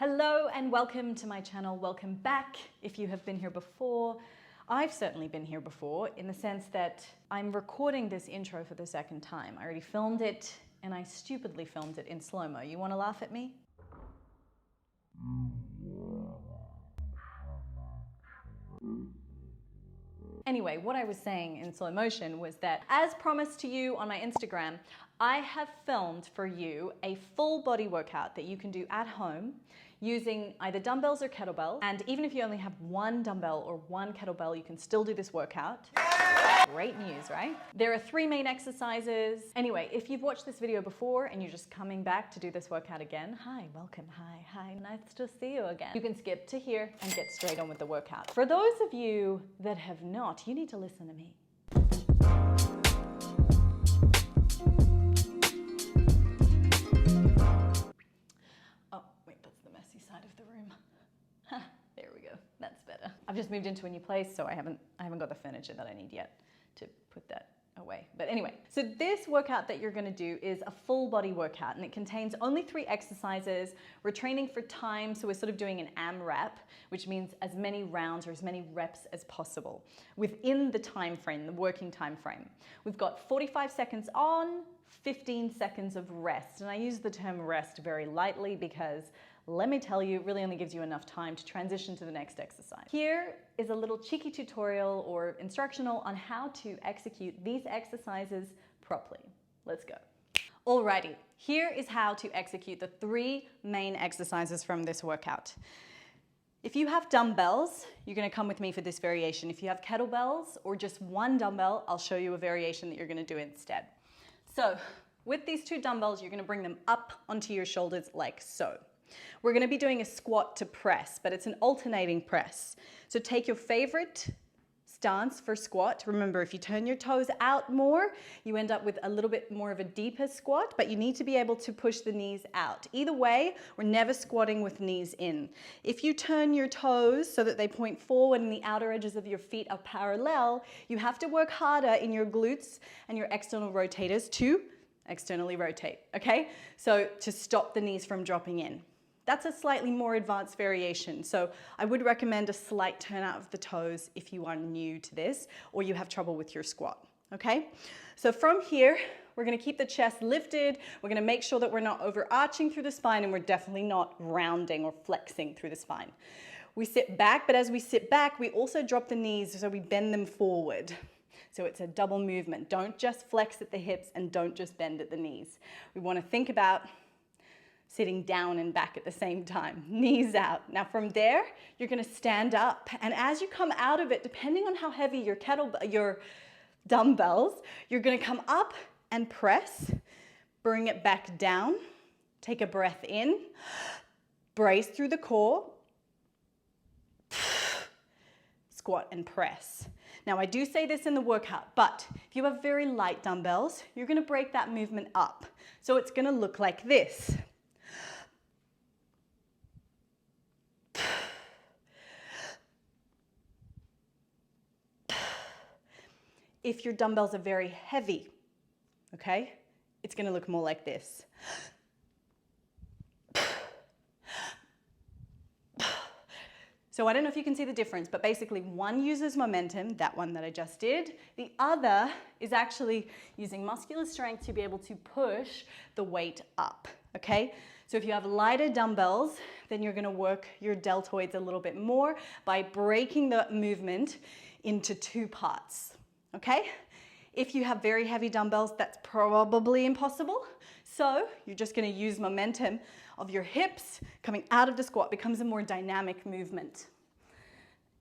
Hello and welcome to my channel. Welcome back if you have been here before. I've certainly been here before in the sense that I'm recording this intro for the second time. I already filmed it and I stupidly filmed it in slow-mo. You want to laugh at me? Anyway, what I was saying in slow motion was that, as promised to you on my Instagram, I have filmed for you a full body workout that you can do at home using either dumbbells or kettlebells. And even if you only have one dumbbell or one kettlebell, you can still do this workout. Great news, right? There are 3 main exercises. Anyway, if you've watched this video before and you're just coming back to do this workout again, hi, welcome, hi, nice to see you again. You can skip to here and get straight on with the workout. For those of you that have not, you need to listen to me. Oh, wait, that's the messy side of the room. There we go, that's better. I've just moved into a new place, so I haven't got the furniture that I need yet to put that away. But anyway, so this workout that you're gonna do is a full body workout and it contains only 3 exercises. We're training for time, so we're sort of doing an AMRAP, which means as many rounds or as many reps as possible within the time frame, the working time frame. We've got 45 seconds on, 15 seconds of rest. And I use the term rest very lightly because let me tell you, it really only gives you enough time to transition to the next exercise. Here is a little cheeky tutorial or instructional on how to execute these exercises properly. Let's go. Alrighty, here is how to execute the 3 main exercises from this workout. If you have dumbbells, you're gonna come with me for this variation. If you have kettlebells or just one dumbbell, I'll show you a variation that you're gonna do instead. So with these 2 dumbbells, you're gonna bring them up onto your shoulders like so. We're gonna be doing a squat to press, but it's an alternating press. So take your favorite stance for squat. Remember, if you turn your toes out more, you end up with a little bit more of a deeper squat, but you need to be able to push the knees out. Either way, we're never squatting with knees in. If you turn your toes so that they point forward and the outer edges of your feet are parallel, you have to work harder in your glutes and your external rotators to externally rotate, okay? So to stop the knees from dropping in. That's a slightly more advanced variation. So I would recommend a slight turn out of the toes if you are new to this or you have trouble with your squat, okay? So from here, we're gonna keep the chest lifted. We're gonna make sure that we're not overarching through the spine and we're definitely not rounding or flexing through the spine. We sit back, but as we sit back, we also drop the knees so we bend them forward. So it's a double movement. Don't just flex at the hips and don't just bend at the knees. We wanna think about sitting down and back at the same time, knees out. Now from there, you're gonna stand up. And as you come out of it, depending on how heavy your dumbbells, you're gonna come up and press, bring it back down, take a breath in, brace through the core, squat and press. Now I do say this in the workout, but if you have very light dumbbells, you're gonna break that movement up. So it's gonna look like this. If your dumbbells are very heavy, okay, it's gonna look more like this. So I don't know if you can see the difference, but basically one uses momentum, that one that I just did. The other is actually using muscular strength to be able to push the weight up, okay? So if you have lighter dumbbells, then you're gonna work your deltoids a little bit more by breaking the movement into 2 parts. Okay? If you have very heavy dumbbells, that's probably impossible. So you're just gonna use momentum of your hips coming out of the squat, becomes a more dynamic movement.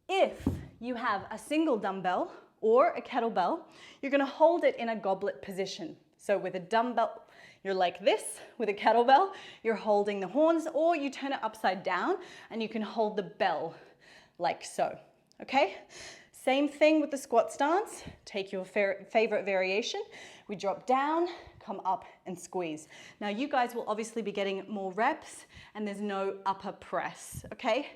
If you have a single dumbbell or a kettlebell, you're gonna hold it in a goblet position. So with a dumbbell, you're like this. With a kettlebell, you're holding the horns, or you turn it upside down and you can hold the bell like so, okay? Same thing with the squat stance. Take your favorite variation. We drop down, come up and squeeze. Now you guys will obviously be getting more reps and there's no upper press, okay?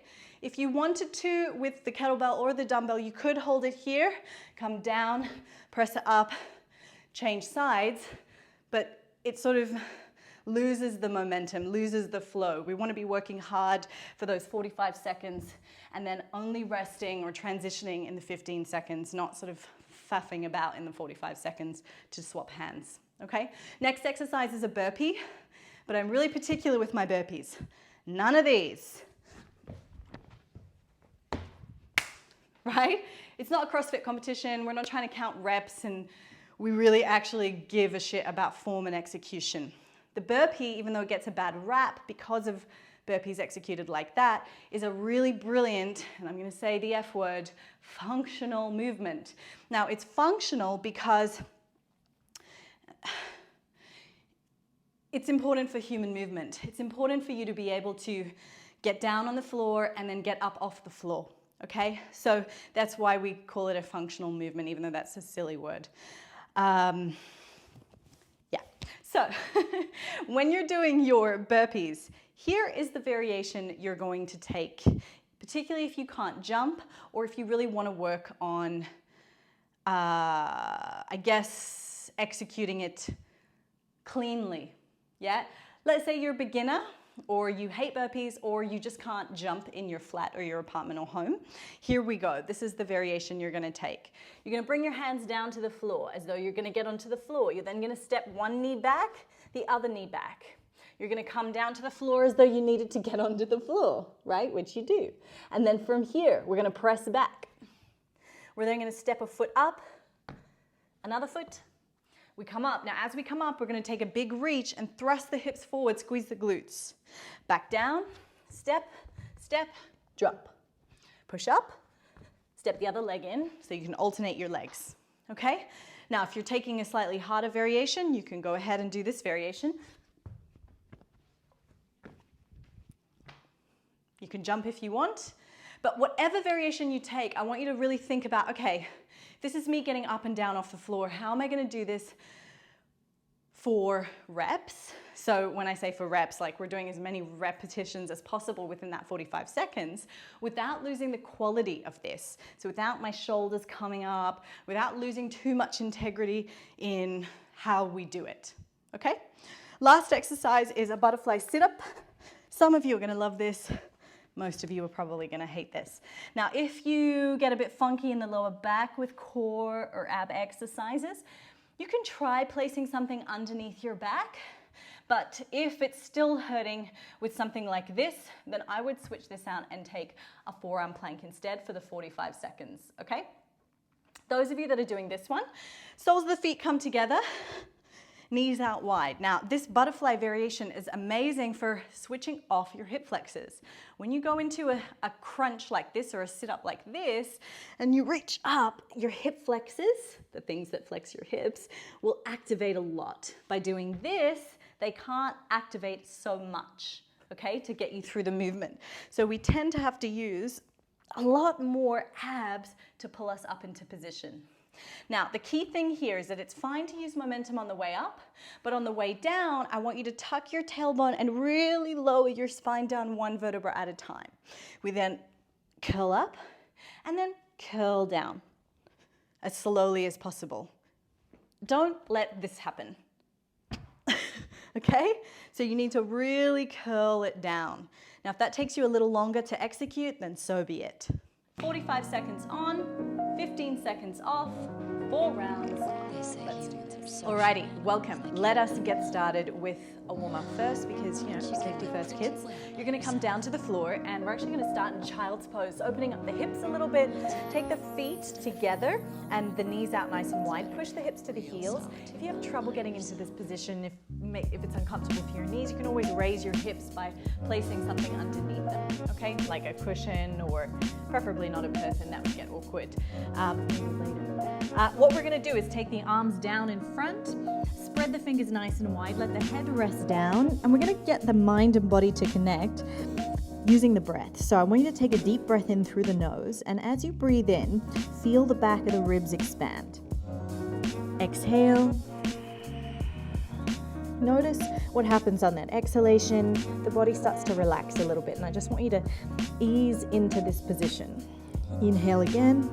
If you wanted to with the kettlebell or the dumbbell, you could hold it here, come down, press it up, change sides, but it's sort of loses the momentum, loses the flow. We want to be working hard for those 45 seconds and then only resting or transitioning in the 15 seconds, not sort of faffing about in the 45 seconds to swap hands, okay? Next exercise is a burpee, but I'm really particular with my burpees. None of these, right? It's not a CrossFit competition. We're not trying to count reps, and we really actually give a shit about form and execution. The burpee, even though it gets a bad rap because of burpees executed like that, is a really brilliant, and I'm going to say the F word, functional movement. Now, it's functional because it's important for human movement. It's important for you to be able to get down on the floor and then get up off the floor, okay? So that's why we call it a functional movement, even though that's a silly word. Yeah, so when you're doing your burpees, here is the variation you're going to take, particularly if you can't jump or if you really want to work on, I guess, executing it cleanly, yeah? Let's say you're a beginner or you hate burpees or you just can't jump in your flat or your apartment or home. Here we go. This is the variation you're going to take. You're going to bring your hands down to the floor as though you're going to get onto the floor. You're then going to step one knee back, the other knee back. You're going to come down to the floor as though you needed to get onto the floor, right? Which you do. And then from here, we're going to press back. We're then going to step a foot up, another foot. We come up. Now, as we come up, we're going to take a big reach and thrust the hips forward, squeeze the glutes. Back down, step, step, drop. Push up, step the other leg in so you can alternate your legs, okay? Now, if you're taking a slightly harder variation, you can go ahead and do this variation. You can jump if you want, but whatever variation you take, I want you to really think about, okay, this is me getting up and down off the floor. How am I going to do this for reps? So when I say for reps, like we're doing as many repetitions as possible within that 45 seconds without losing the quality of this. So without my shoulders coming up, without losing too much integrity in how we do it, okay? Last exercise is a butterfly sit-up. Some of you are going to love this. Most of you are probably going to hate this. Now, if you get a bit funky in the lower back with core or ab exercises, you can try placing something underneath your back. But if it's still hurting with something like this, then I would switch this out and take a forearm plank instead for the 45 seconds, okay? Those of you that are doing this one, soles of the feet come together, knees out wide. Now, this butterfly variation is amazing for switching off your hip flexors. When you go into a crunch like this or a sit-up like this, and you reach up, your hip flexors, the things that flex your hips, will activate a lot. By doing this, they can't activate so much, okay, to get you through the movement. So we tend to have to use a lot more abs to pull us up into position. Now, the key thing here is that it's fine to use momentum on the way up, but on the way down, I want you to tuck your tailbone and really lower your spine down one vertebra at a time. We then curl up and then curl down as slowly as possible. Don't let this happen, okay? So you need to really curl it down. Now, if that takes you a little longer to execute, then so be it. 45 seconds on, 15 seconds off, 4 rounds. Let's do this. Alrighty, welcome. Let us get started with a warm-up first because, you know, safety first, kids. You're going to come down to the floor and we're actually going to start in child's pose, opening up the hips a little bit. Take the feet together and the knees out nice and wide. Push the hips to the heels. If you have trouble getting into this position, if it's uncomfortable for your knees, you can always raise your hips by placing something underneath them, okay? Like a cushion or preferably not in person, that would get awkward. What we're going to do is take the arms down in front, spread the fingers nice and wide, let the head rest down, and we're going to get the mind and body to connect using the breath. So I want you to take a deep breath in through the nose, and as you breathe in, feel the back of the ribs expand. Exhale. Notice what happens on that exhalation. The body starts to relax a little bit, and I just want you to ease into this position. Inhale again,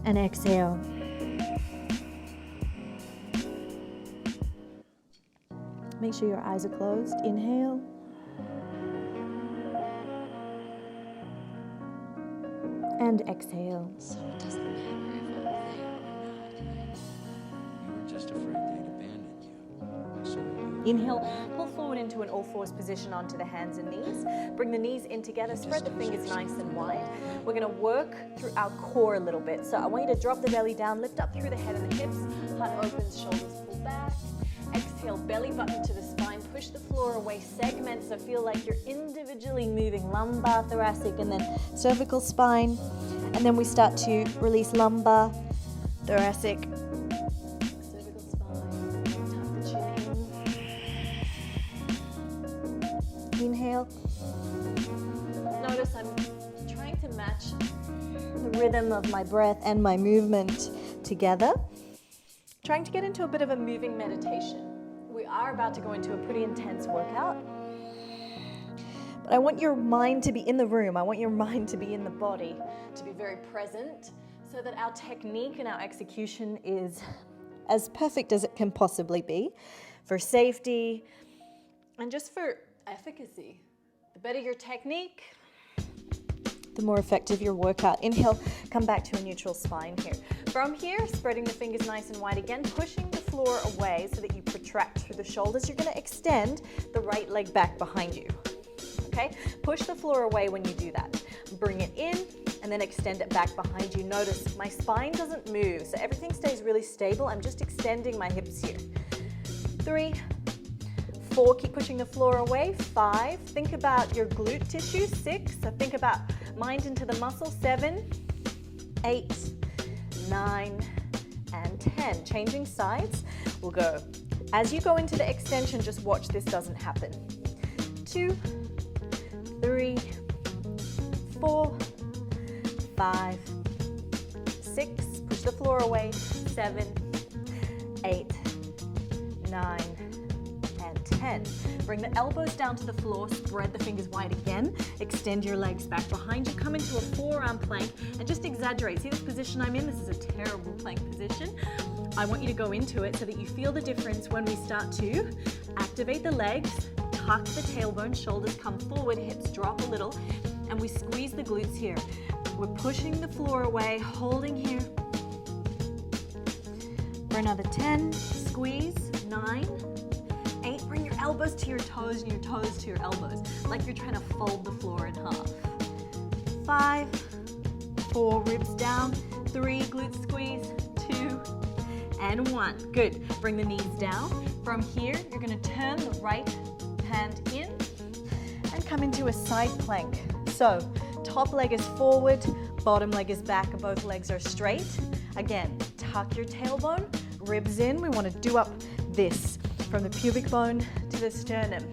and exhale. Make sure your eyes are closed. Inhale. And exhale. So it doesn't matter if I'm there or not, right? You were just afraid they'd abandoned you. So Inhale, pull forward into an all-fours position onto the hands and knees. Bring the knees in together, spread the fingers nice and wide. We're gonna work through our core a little bit. So I want you to drop the belly down, lift up through the head and the hips, heart opens, shoulders pull back. Exhale, belly button to the spine, push the floor away, segment, so feel like you're individually moving lumbar, thoracic, and then cervical spine. And then we start to release lumbar, thoracic, cervical spine. Tuck the chin in. Inhale. Notice I'm trying to match the rhythm of my breath and my movement together. Trying to get into a bit of a moving meditation. We are about to go into a pretty intense workout. But I want your mind to be in the room. I want your mind to be in the body, to be very present, so that our technique and our execution is as perfect as it can possibly be for safety and just for efficacy. The better your technique, the more effective your workout. Inhale, come back to a neutral spine here. From here, spreading the fingers nice and wide again, pushing the floor away so that you protract through the shoulders. You're gonna extend the right leg back behind you, okay? Push the floor away when you do that. Bring it in and then extend it back behind you. Notice my spine doesn't move, so everything stays really stable. I'm just extending my hips here. 3, 4, keep pushing the floor away. 5, think about your glute tissue. 6, so think about mind into the muscle. 7, 8, 9, and 10. Changing sides. We'll go. As you go into the extension, just watch this doesn't happen. 2, 3, 4, 5, 6, push the floor away. 7, 8, 9, and 10. Bring the elbows down to the floor, spread the fingers wide again, extend your legs back behind you, come into a forearm plank and just exaggerate. See this position I'm in? This is a terrible plank position. I want you to go into it so that you feel the difference when we start to activate the legs, tuck the tailbone, shoulders come forward, hips drop a little, and we squeeze the glutes here. We're pushing the floor away, holding here for another 10, squeeze, 9, 8, bring your elbows to your toes and your toes to your elbows, like you're trying to fold the floor in half. 5, 4, ribs down, 3, glutes squeeze, 2, and 1. Good. Bring the knees down. From here, you're going to turn the right hand in and come into a side plank. So, top leg is forward, bottom leg is back, and both legs are straight. Again, tuck your tailbone, ribs in. We want to do up this from the pubic bone to the sternum.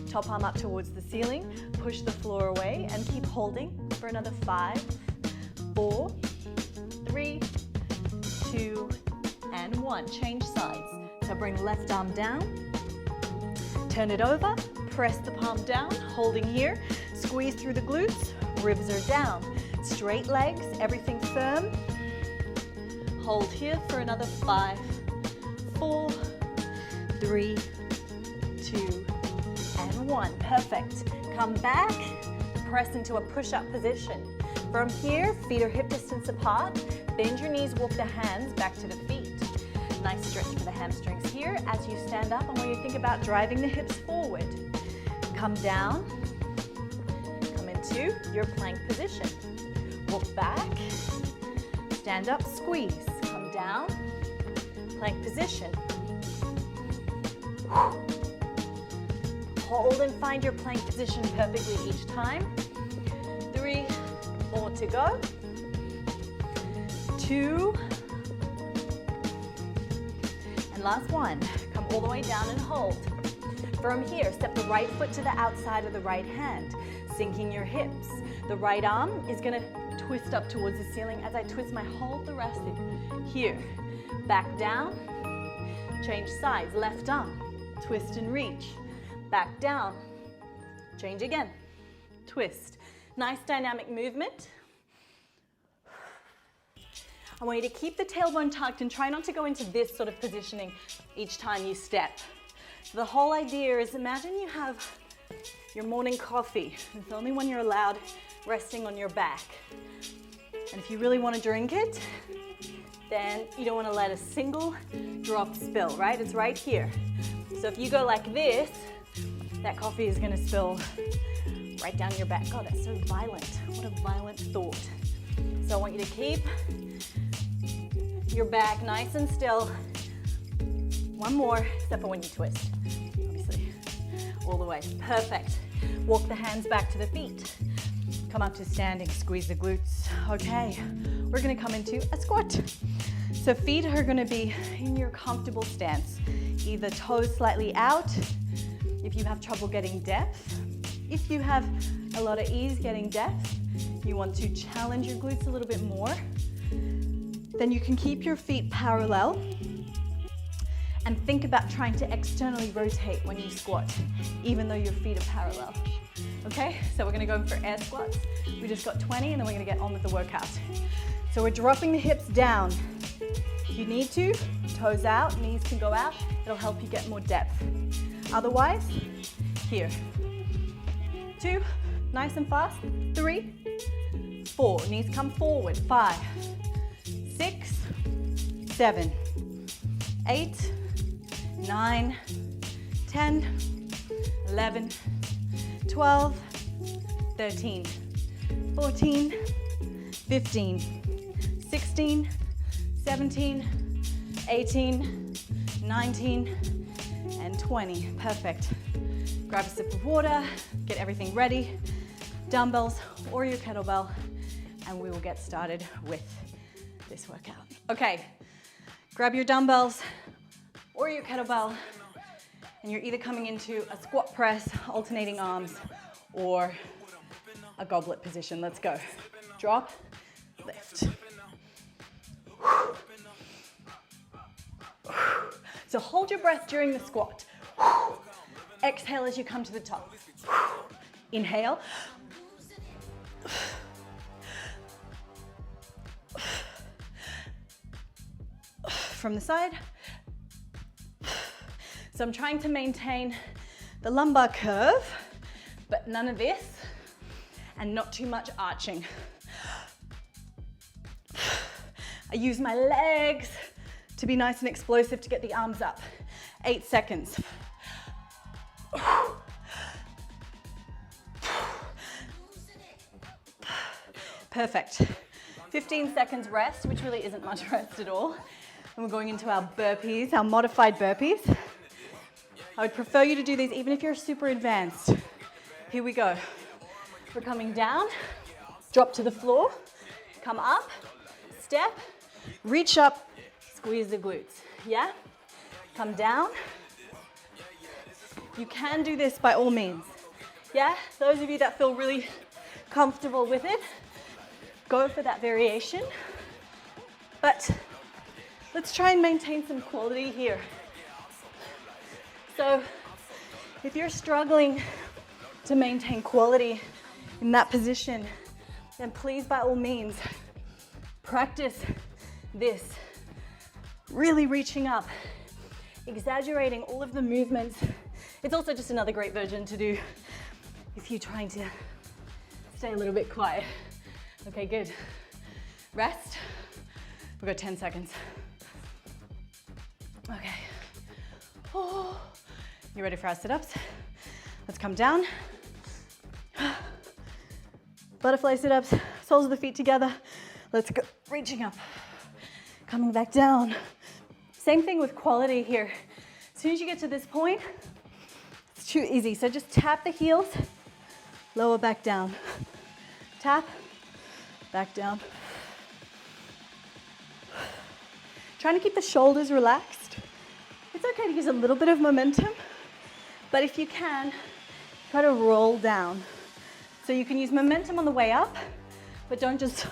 Top arm up towards the ceiling, push the floor away, and keep holding for another 5, 4, 3, 2, and 1. Change sides. So bring left arm down, turn it over, press the palm down, holding here, squeeze through the glutes, ribs are down, straight legs, everything firm. Hold here for another 5, 4, 3, 2, and 1. Perfect. Come back, press into a push-up position. From here, feet are hip distance apart. Bend your knees, walk the hands back to the feet. Nice stretch for the hamstrings here. As you stand up, I want you to think about driving the hips forward. Come down, come into your plank position. Walk back, stand up, squeeze. Come down, plank position. Hold and find your plank position perfectly each time. 3, 4 to go. 2, and last 1. Come all the way down and hold. From here, step the right foot to the outside of the right hand, sinking your hips. The right arm is going to twist up towards the ceiling as I twist my whole thoracic. Here, back down, change sides, left arm, twist and reach, back down, change again, twist. Nice dynamic movement. I want you to keep the tailbone tucked and try not to go into this sort of positioning each time you step. So the whole idea is, imagine you have your morning coffee. It's the only one you're allowed resting on your back. And if you really want to drink it, then you don't want to let a single drop spill, right? It's right here. So if you go like this, that coffee is going to spill right down your back. God, that's so violent. What a violent thought. So I want you to keep your back nice and still. One more, except for when you twist, obviously, all the way. Perfect. Walk the hands back to the feet. Come up to standing, squeeze the glutes. Okay, we're gonna come into a squat. So feet are gonna be in your comfortable stance. Either toes slightly out, if you have trouble getting depth. If you have a lot of ease getting depth, you want to challenge your glutes a little bit more, then you can keep your feet parallel and think about trying to externally rotate when you squat, even though your feet are parallel. Okay, so we're gonna go for air squats. We just got 20 and then we're gonna get on with the workout. So we're dropping the hips down. If you need to, toes out, knees can go out. It'll help you get more depth. Otherwise, here. 2, nice and fast. 3, 4, knees come forward. 5, 6, 7, 8, 9, 10, 11, 12, 13, 14, 15, 16, 17, 18, 19, and 20. Perfect. Grab a sip of water, get everything ready, dumbbells or your kettlebell, and we will get started with this workout. Okay, grab your dumbbells or your kettlebell, and you're either coming into a squat press, alternating arms, or a goblet position. Let's go. Drop, lift. So hold your breath during the squat. Exhale as you come to the top. Inhale. From the side. So I'm trying to maintain the lumbar curve, but none of this, and not too much arching. I use my legs to be nice and explosive to get the arms up. 8 seconds. Perfect. 15 seconds rest, which really isn't much rest at all. And we're going into our burpees, our modified burpees. I would prefer you to do these even if you're super advanced. Here we go. We're coming down, drop to the floor, come up, step, reach up, squeeze the glutes. Yeah? Come down. You can do this by all means. Yeah? Those of you that feel really comfortable with it, go for that variation. But let's try and maintain some quality here. So if you're struggling to maintain quality in that position, then please, by all means, practice this. Really reaching up, exaggerating all of the movements. It's also just another great version to do if you're trying to stay a little bit quiet. Okay, good. Rest. We've got 10 seconds. Okay. Oh. You ready for our sit-ups? Let's come down. Butterfly sit-ups, soles of the feet together. Let's go, reaching up. Coming back down. Same thing with quality here. As soon as you get to this point, it's too easy. So just tap the heels, lower back down. Tap, back down. Trying to keep the shoulders relaxed. It's okay to use a little bit of momentum, but if you can, try to roll down. So you can use momentum on the way up, but don't just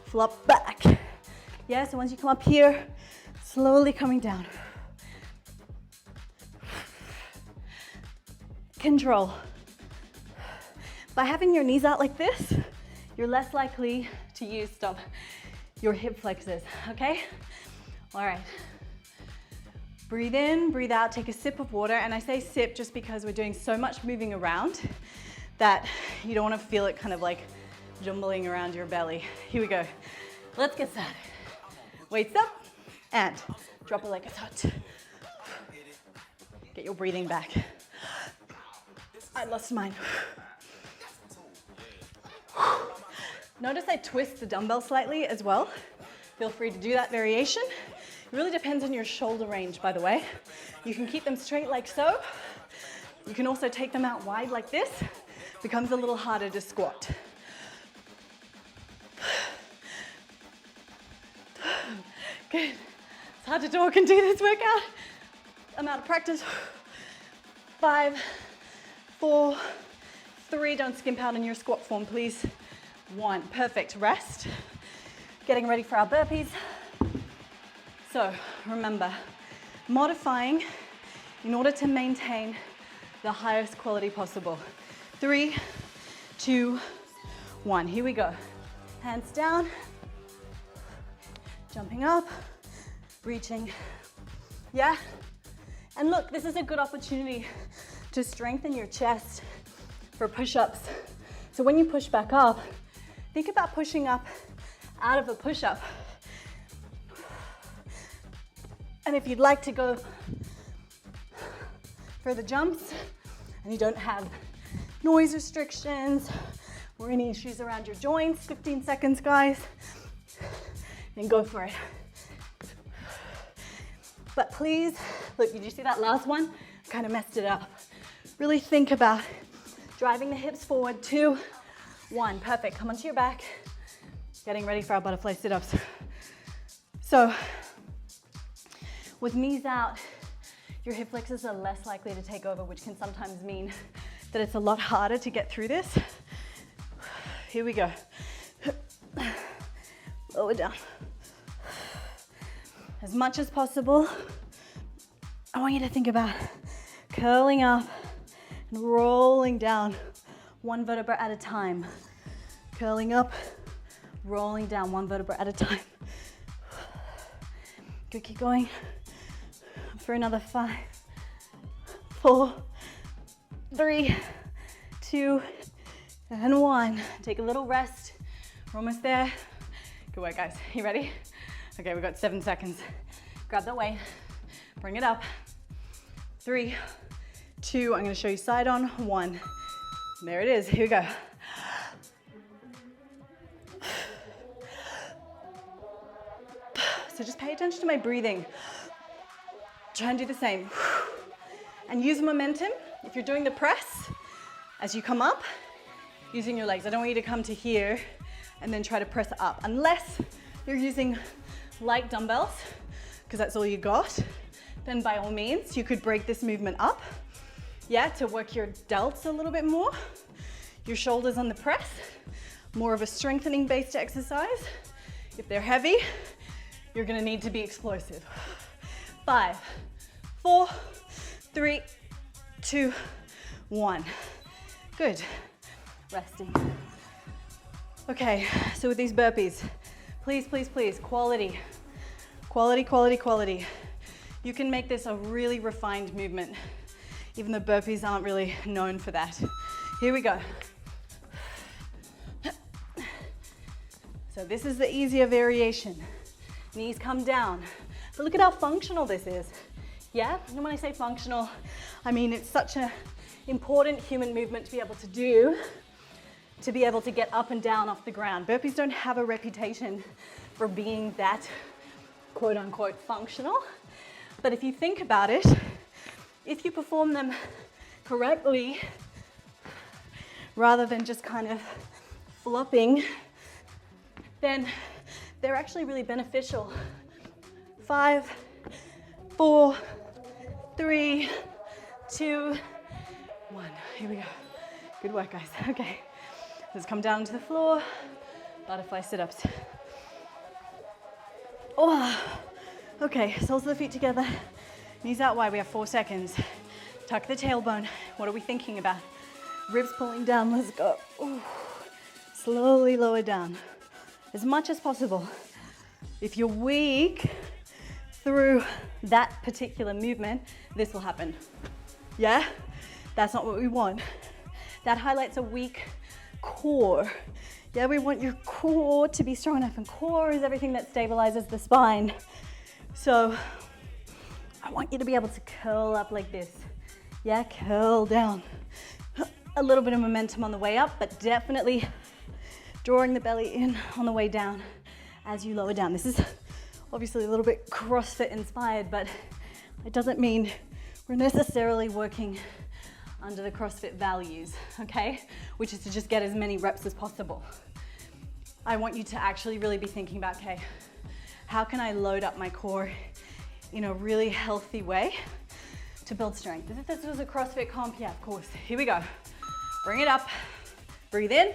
flop back. Yeah, so once you come up here, slowly coming down. Control. By having your knees out like this, you're less likely to use your hip flexors, okay? All right. Breathe in, breathe out, take a sip of water. And I say sip just because we're doing so much moving around that you don't want to feel it kind of like jumbling around your belly. Here we go. Let's get started. Weights up and drop it like it's hot. Get your breathing back. I lost mine. Notice I twist the dumbbell slightly as well. Feel free to do that variation. It really depends on your shoulder range, by the way. You can keep them straight like so. You can also take them out wide like this. Becomes a little harder to squat. Good. It's hard to talk and do this workout. I'm out of practice. 5, 4, 3. Don't skimp out in your squat form, please. 1. Perfect. Rest. Getting ready for our burpees. So remember, modifying in order to maintain the highest quality possible. 3, 2, 1. Here we go. Hands down. Jumping up. Reaching. Yeah? And look, this is a good opportunity to strengthen your chest for push-ups. So when you push back up, think about pushing up out of a push-up. And if you'd like to go for the jumps and you don't have noise restrictions or any issues around your joints, 15 seconds, guys, then go for it. But please, look, did you see that last one? Kind of messed it up. Really think about driving the hips forward. 2, 1, perfect. Come onto your back. Getting ready for our butterfly sit-ups. So, with knees out, your hip flexors are less likely to take over, which can sometimes mean that it's a lot harder to get through this. Here we go. Lower down. As much as possible, I want you to think about curling up and rolling down 1 vertebra at a time. Curling up, rolling down 1 vertebra at a time. Good, keep going. For another 5, 4, 3, 2, and 1. Take a little rest. We're almost there. Good work, guys. You ready? Okay, we've got 7 seconds. Grab the weight, bring it up. 3, 2, I'm gonna show you side on, 1. There it is, here we go. So just pay attention to my breathing. Try and do the same. And use momentum. If you're doing the press, as you come up, using your legs. I don't want you to come to here and then try to press up, unless you're using light dumbbells, because that's all you got. Then by all means, you could break this movement up, yeah, to work your delts a little bit more. Your shoulders on the press, more of a strengthening based exercise. If they're heavy, you're gonna need to be explosive. 5, 4, 3, 2, 1. Good. Resting. Okay, so with these burpees, please, please, please, quality. Quality, quality, quality. You can make this a really refined movement, even though burpees aren't really known for that. Here we go. So this is the easier variation. Knees come down. But look at how functional this is. Yeah, and when I say functional, I mean it's such an important human movement to be able to do, to be able to get up and down off the ground. Burpees don't have a reputation for being that quote unquote functional. But if you think about it, if you perform them correctly, rather than just kind of flopping, then they're actually really beneficial. 5, 4, 3, 2, 1. Here we go. Good work, guys. Okay. Let's come down to the floor. Butterfly sit-ups. Oh. Okay, soles of the feet together. Knees out wide. We have 4 seconds. Tuck the tailbone. What are we thinking about? Ribs pulling down. Let's go. Ooh. Slowly lower down. As much as possible. If you're weak, through that particular movement, this will happen. Yeah? That's not what we want. That highlights a weak core. Yeah, we want your core to be strong enough, and core is everything that stabilizes the spine. So I want you to be able to curl up like this. Yeah, curl down. A little bit of momentum on the way up, but definitely drawing the belly in on the way down as you lower down. This is obviously a little bit CrossFit inspired, but it doesn't mean we're necessarily working under the CrossFit values, okay? Which is to just get as many reps as possible. I want you to actually really be thinking about, okay, how can I load up my core in a really healthy way to build strength? If this was a CrossFit comp, yeah, of course. Here we go. Bring it up, breathe in.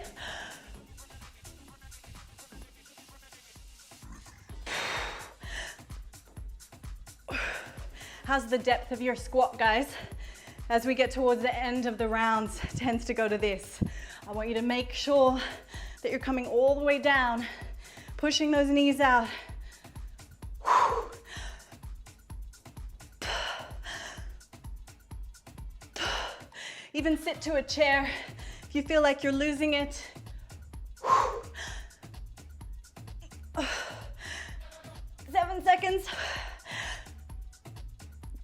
How's the depth of your squat, guys? As we get towards the end of the rounds, it tends to go to this. I want you to make sure that you're coming all the way down, pushing those knees out. Even sit to a chair if you feel like you're losing it. 7 seconds.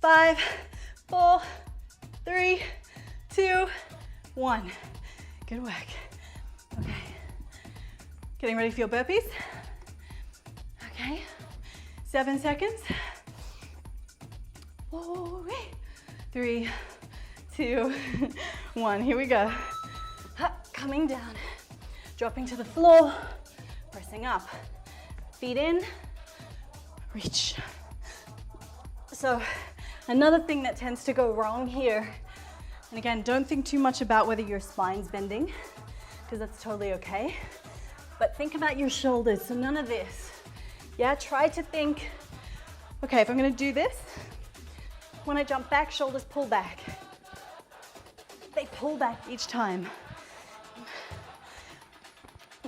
5, 4, 3, 2, 1. Good work. Okay. Getting ready for your burpees. Okay. 7 seconds. 4, 3, 2, 1. Here we go. Coming down, dropping to the floor, pressing up. Feet in, reach. So another thing that tends to go wrong here, and again, don't think too much about whether your spine's bending, because that's totally okay, but think about your shoulders, so none of this. Yeah, try to think, okay, if I'm gonna do this, when I jump back, shoulders pull back. They pull back each time.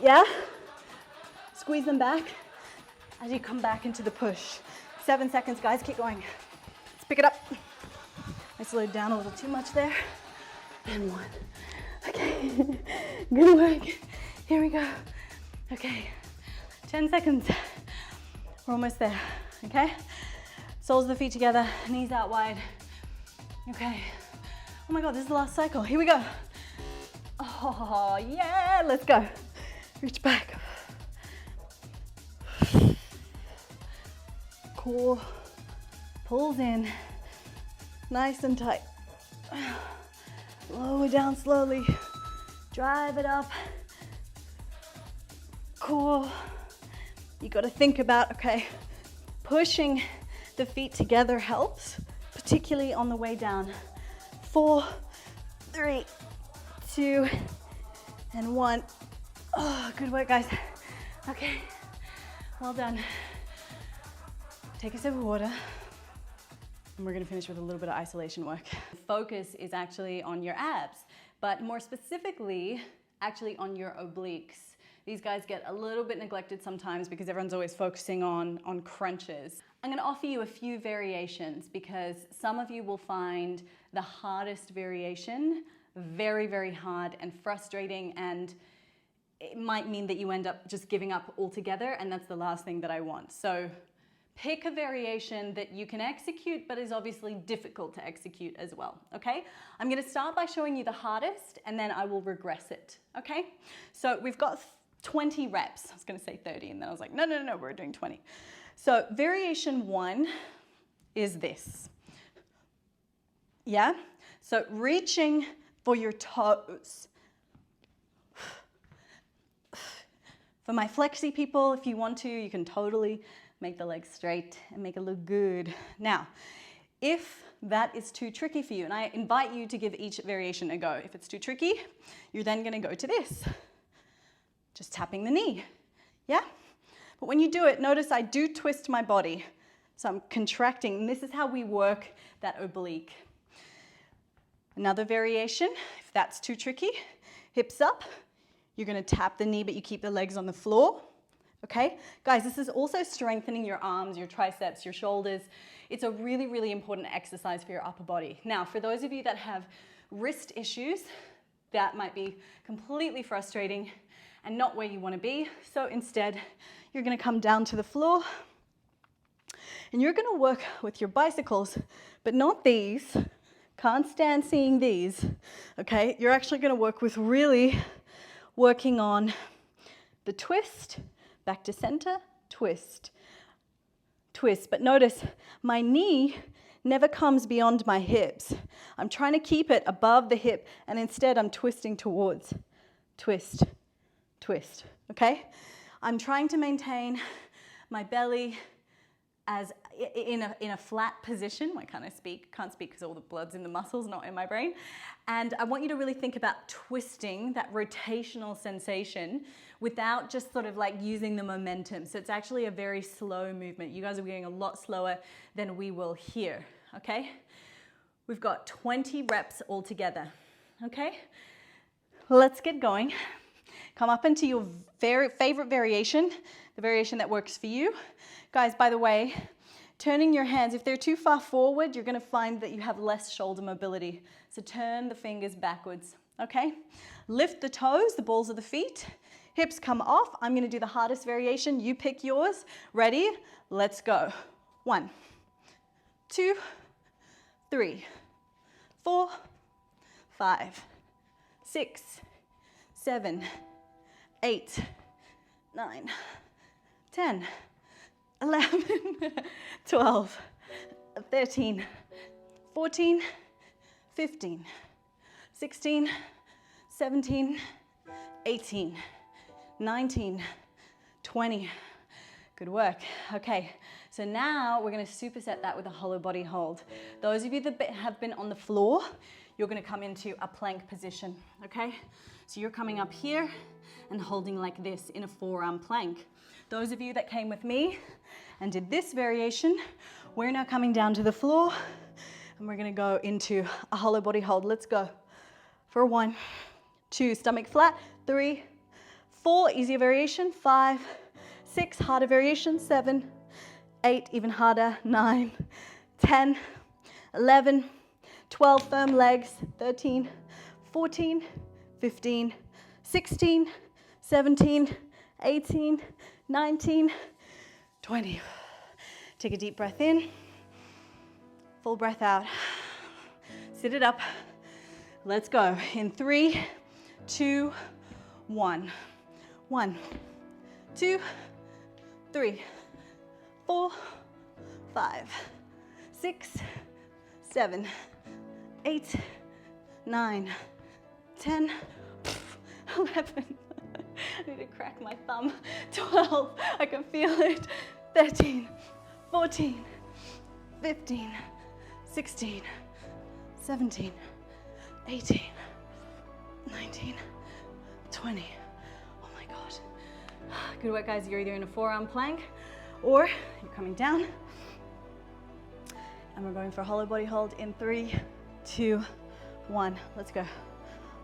Yeah? Squeeze them back as you come back into the push. 7 seconds, guys, keep going. Let's pick it up. I slowed down a little too much there. And 1. Okay, good work. Here we go. Okay, 10 seconds. We're almost there, okay? Soles of the feet together, knees out wide. Okay. Oh my God, this is the last cycle. Here we go. Oh, yeah, let's go. Reach back. Core pulls in, nice and tight. Lower down slowly. Drive it up. Core. You got to think about, okay, pushing the feet together helps, particularly on the way down. 4, 3, 2, and 1. Oh, good work, guys. Okay, well done. Take a sip of water. And we're gonna finish with a little bit of isolation work. Focus is actually on your abs, but more specifically, actually on your obliques. These guys get a little bit neglected sometimes because everyone's always focusing on crunches. I'm gonna offer you a few variations because some of you will find the hardest variation very, very hard and frustrating, and it might mean that you end up just giving up altogether, and that's the last thing that I want. So pick a variation that you can execute, but is obviously difficult to execute as well, okay? I'm gonna start by showing you the hardest, and then I will regress it, okay? So we've got 20 reps. I was gonna say 30, and then I was like, no, we're doing 20. So variation 1 is this, yeah? So reaching for your toes. For my flexi people, if you want to, you can totally make the legs straight and make it look good. Now, if that is too tricky for you, and I invite you to give each variation a go. If it's too tricky, you're then gonna go to this. Just tapping the knee, yeah? But when you do it, notice I do twist my body. So I'm contracting, and this is how we work that oblique. Another variation, if that's too tricky, hips up. You're gonna tap the knee, but you keep the legs on the floor. Okay, guys, this is also strengthening your arms, your triceps, your shoulders. It's a really, really important exercise for your upper body. Now, for those of you that have wrist issues, that might be completely frustrating and not where you want to be. So instead, you're going to come down to the floor and you're going to work with your bicycles, but not these. Can't stand seeing these. Okay, you're actually going to work with really working on the twist, back to center, twist, twist. But notice my knee never comes beyond my hips. I'm trying to keep it above the hip, and instead I'm twisting towards. Twist, twist, okay? I'm trying to maintain my belly as in a flat position. I can't speak because all the blood's in the muscles, not in my brain. And I want you to really think about twisting, that rotational sensation, without just sort of like using the momentum. So it's actually a very slow movement. You guys are going a lot slower than we will here, okay? We've got 20 reps altogether, okay? Let's get going. Come up into your favorite variation, the variation that works for you. Guys, by the way, turning your hands, if they're too far forward, you're going to find that you have less shoulder mobility. So turn the fingers backwards, okay? Lift the toes, the balls of the feet. Hips come off. I'm going to do the hardest variation. You pick yours. Ready? Let's go. 1, 2, 3, 4, 5, 6, 7, 8, 9, 10, 11, 12, 13, 14, 15, 16, 17, 18, 19, 20. Good work. Okay, so now we're going to superset that with a hollow body hold. Those of you that have been on the floor, you're going to come into a plank position, okay? So you're coming up here and holding like this in a forearm plank. Those of you that came with me and did this variation, we're now coming down to the floor and we're going to go into a hollow body hold. Let's go. For 1, 2, stomach flat, 3, 4, easier variation, 5, 6, harder variation, 7, 8, even harder, 9, 10, 11, 12, firm legs, 13, 14, 15, 16, 17, 18, 19, 20. Take a deep breath in, full breath out. Sit it up. Let's go. In 3, 2, 1. 1, 2, 3, 4, 5, 6, 7, 8, 9, 10, 11. I need to crack my thumb. 12, I can feel it. 13, 14, 15, 16, 17, 18, 19, 20. Oh my God. Good work, guys. You're either in a forearm plank or you're coming down. And we're going for a hollow body hold in 3, 2, 1. Let's go.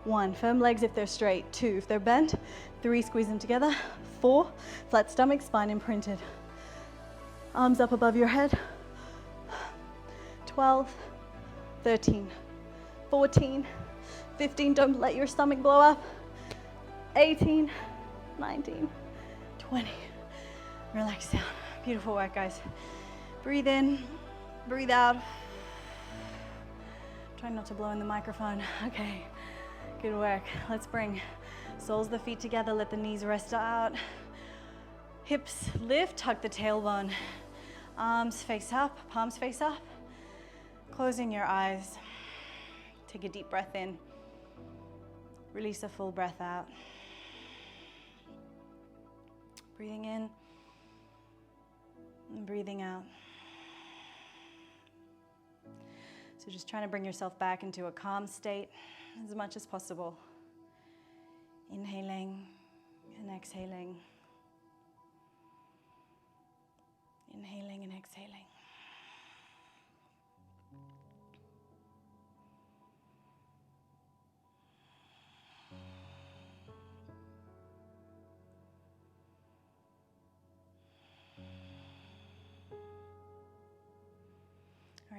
1, firm legs if they're straight. 2, if they're bent. 3, squeeze them together. 4, flat stomach, spine imprinted. Arms up above your head. 12, 13, 14, 15, don't let your stomach blow up. 18, 19, 20. Relax down. Beautiful work, guys. Breathe in, breathe out. Try not to blow in the microphone. Okay, good work. Let's bring soles of the feet together, let the knees rest out. Hips lift, tuck the tailbone. Arms face up, palms face up. Closing your eyes. Take a deep breath in. Release a full breath out. Breathing in and breathing out. So just trying to bring yourself back into a calm state as much as possible. Inhaling and exhaling. Inhaling and exhaling.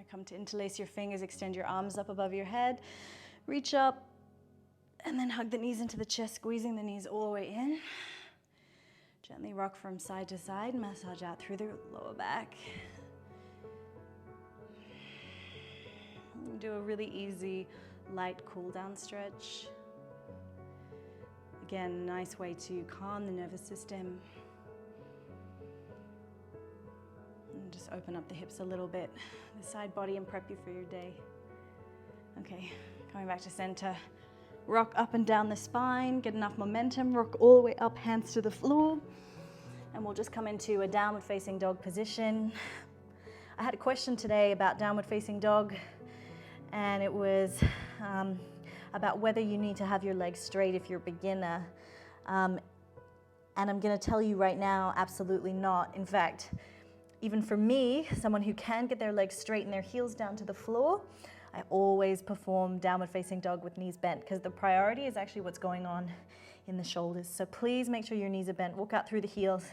right, come to interlace your fingers, extend your arms up above your head, reach up, and then hug the knees into the chest, squeezing the knees all the way in. Gently rock from side to side, massage out through the lower back. Do a really easy, light cool down stretch. Again, nice way to calm the nervous system. And just open up the hips a little bit, the side body, and prep you for your day. Okay, coming back to center. Rock up and down the spine, get enough momentum, rock all the way up, hands to the floor. And we'll just come into a downward facing dog position. I had a question today about downward facing dog, and it was about whether you need to have your legs straight if you're a beginner. And I'm gonna tell you right now, absolutely not. In fact, even for me, someone who can get their legs straight and their heels down to the floor, I always perform downward facing dog with knees bent, because the priority is actually what's going on in the shoulders. So please make sure your knees are bent. Walk out through the heels,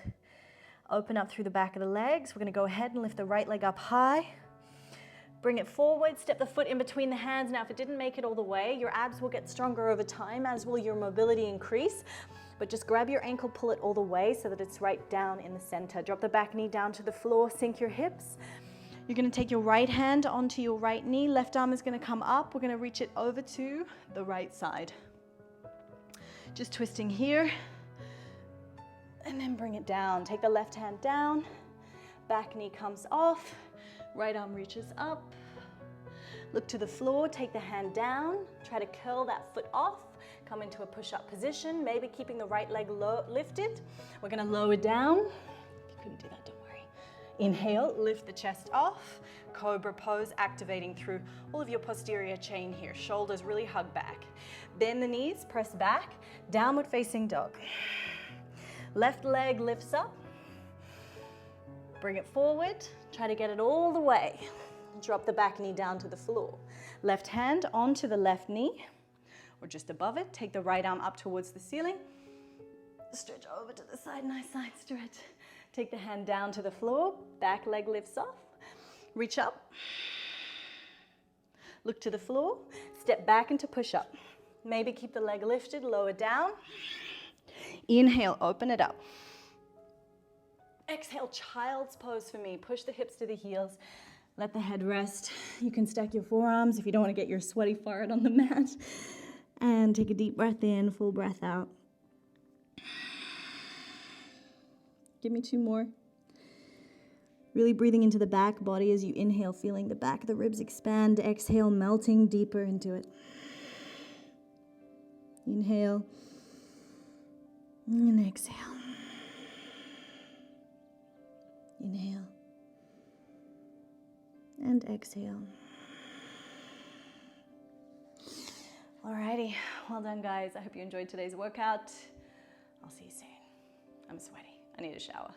open up through the back of the legs. We're gonna go ahead and lift the right leg up high. Bring it forward, step the foot in between the hands. Now, if it didn't make it all the way, your abs will get stronger over time, as will your mobility increase. But just grab your ankle, pull it all the way so that it's right down in the center. Drop the back knee down to the floor, sink your hips. You're gonna take your right hand onto your right knee. Left arm is gonna come up. We're gonna reach it over to the right side. Just twisting here. And then bring it down. Take the left hand down. Back knee comes off. Right arm reaches up. Look to the floor, take the hand down. Try to curl that foot off. Come into a push-up position, maybe keeping the right leg lifted. We're gonna lower down. If you couldn't do that, don't worry. Inhale, lift the chest off. Cobra Pose, activating through all of your posterior chain here. Shoulders really hug back. Bend the knees, press back. Downward facing dog. Left leg lifts up. Bring it forward. Try to get it all the way. Drop the back knee down to the floor. Left hand onto the left knee, or just above it. Take the right arm up towards the ceiling. Stretch over to the side, nice side stretch. Take the hand down to the floor. Back leg lifts off. Reach up. Look to the floor. Step back into push-up. Maybe keep the leg lifted, lower down. Inhale, open it up. Exhale, child's pose for me. Push the hips to the heels. Let the head rest. You can stack your forearms if you don't want to get your sweaty forehead on the mat. And take a deep breath in, full breath out. Give me 2 more. Really breathing into the back body as you inhale, feeling the back of the ribs expand. Exhale, melting deeper into it. Inhale. And exhale. Inhale. And exhale. Alrighty, well done guys. I hope you enjoyed today's workout. I'll see you soon. I'm sweaty. I need a shower.